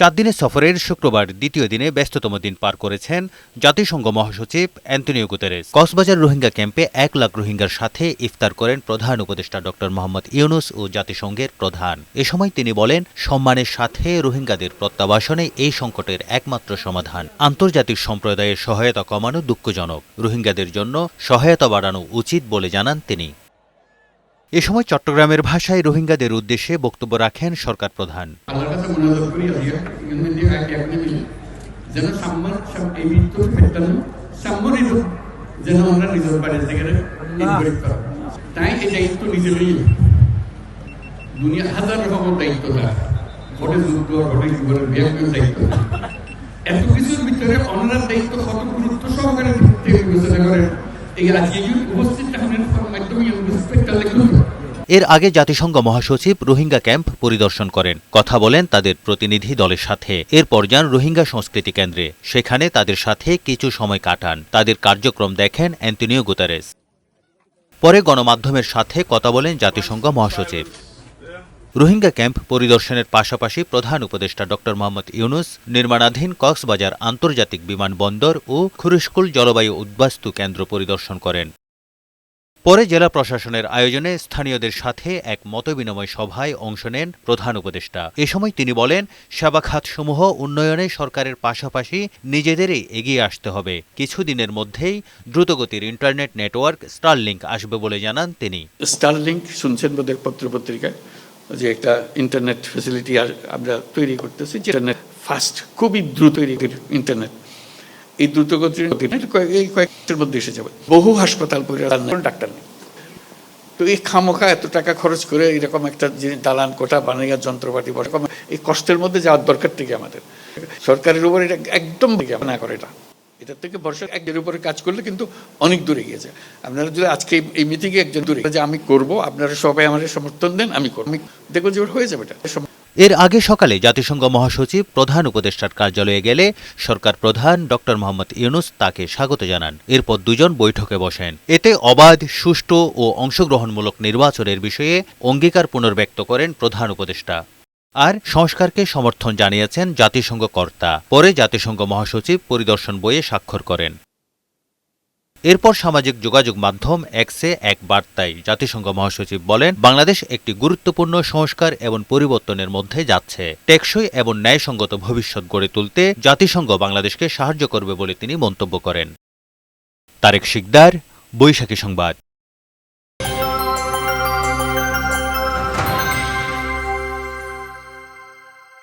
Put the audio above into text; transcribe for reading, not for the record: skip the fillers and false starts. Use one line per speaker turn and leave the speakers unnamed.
4 দিনের সফরের শুক্রবার দ্বিতীয় দিনে ব্যস্ততম দিন পার করেছেন জাতিসংঘ মহাসচিব অ্যান্তোনিও গুতেরেস। কক্সবাজার রোহিঙ্গা ক্যাম্পে 1 লাখ রোহিঙ্গার সাথে ইফতার করেন প্রধান উপদেষ্টা ড মোহাম্মদ ইউনূস ও জাতিসংঘের প্রধান। এ সময় তিনি বলেন, সম্মানের সাথে রোহিঙ্গাদের প্রত্যাবাসনে এই সংকটের একমাত্র সমাধান। আন্তর্জাতিক সম্প্রদায়ের সহায়তা কমানো দুঃখজনক, রোহিঙ্গাদের জন্য সহায়তা বাড়ানো উচিত বলে জানান তিনি। এ সময় চট্টগ্রামের ভাষায় রোহিঙ্গাদের উদ্দেশ্যে বক্তব্য রাখেন সরকার প্রধান।
এত কিছুর ভিতরে অন্যান্য দায়িত্ব কত গুরুত্ব সহকারে বিবেচনা করেন এই রাজ্যে উপস্থিত মাধ্যমে
এর আগে জাতিসংঘ মহাসচিব রোহিঙ্গা ক্যাম্প পরিদর্শন করেন, কথা বলেন তাদের প্রতিনিধি দলের সাথে। এরপর যান রোহিঙ্গা সংস্কৃতি কেন্দ্রে, সেখানে তাদের সাথে কিছু সময় কাটান। তাদের কার্যক্রম দেখেন অ্যান্তোনিও গুতেরেস। পরে গণমাধ্যমের সাথে কথা বলেন জাতিসংঘ মহাসচিব। রোহিঙ্গা ক্যাম্প পরিদর্শনের পাশাপাশি প্রধান উপদেষ্টা ড মোহাম্মদ ইউনূস নির্মাণাধীন কক্সবাজার আন্তর্জাতিক বিমানবন্দর ও খুরুশকুল জলবায়ু উদ্বাস্তু কেন্দ্র পরিদর্শন করেন। পরে জেলা প্রশাসনের আয়োজনে স্থানীয়দের সাথে এক মতবিনিময় সভায় অংশ নেন প্রধান উপদেষ্টা। এ সময় তিনি বলেন, সেবা খাতসমূহ উন্নয়নে সরকারের পাশাপাশি নিজেদেরই এগিয়ে আসতে হবে। কিছুদিনের মধ্যেই দ্রুতগতির ইন্টারনেট নেটওয়ার্ক স্টারলিংক আসবে বলে জানান তিনি।
স্টারলিংক শুনছেন বোধহয় পত্রপত্রিকায় যে একটা ইন্টারনেট ফ্যাসিলিটি আমরা তৈরি করতেছি, ইন্টারনেট ফাস্ট, খুবই দ্রুত ইন্টারনেট। এই দ্রুতগতির এই কয়েকটার মধ্যে এসে যাবে। বহু হাসপাতাল ডাক্তার নেই, তো এই খামোখা এত টাকা খরচ করে এরকম একটা দালান কোঠা বানিয়ে যন্ত্রপাতি এই কষ্টের মধ্যে যাওয়ার দরকার থেকে আমাদের সরকারের উপর এটা একদম না করে এটার থেকে ভরসা একজনের উপরে কাজ করলে কিন্তু অনেক দূরে গিয়ে যায়। আপনারা যদি আজকে এই মিটিংয়ে একজন দূরে যে আমি করব, আপনারা সবাই আমাদের সমর্থন দেন, আমি করব, দেখো যে হয়ে যাবে এটা।
এর আগে সকালে জাতিসংঘ মহাসচিব প্রধান উপদেষ্টার কার্যালয়ে গেলে সরকার প্রধান ড মোহাম্মদ ইউনূস তাকে স্বাগত জানান। এরপর দুজন বৈঠকে বসেন। এতে অবাধ, সুষ্ঠু ও অংশগ্রহণমূলক নির্বাচনের বিষয়ে অঙ্গীকার পুনর্ব্যক্ত করেন প্রধান উপদেষ্টা। আর সংস্কারকে সমর্থন জানিয়েছেন জাতিসংঘ কর্তা। পরে জাতিসংঘ মহাসচিব পরিদর্শন বইয়ে স্বাক্ষর করেন। এরপর সামাজিক যোগাযোগ মাধ্যম এক্সে এক বার্তায় জাতিসংঘ মহাসচিব বলেন, বাংলাদেশ একটি গুরুত্বপূর্ণ সংস্কার এবং পরিবর্তনের মধ্যে যাচ্ছে। টেকসই এবং ন্যায়সঙ্গত ভবিষ্যৎ গড়ে তুলতে জাতিসংঘ বাংলাদেশকে সাহায্য করবে বলে তিনি মন্তব্য করেন। তারেক শিকদার, বৈশাখী সংবাদ।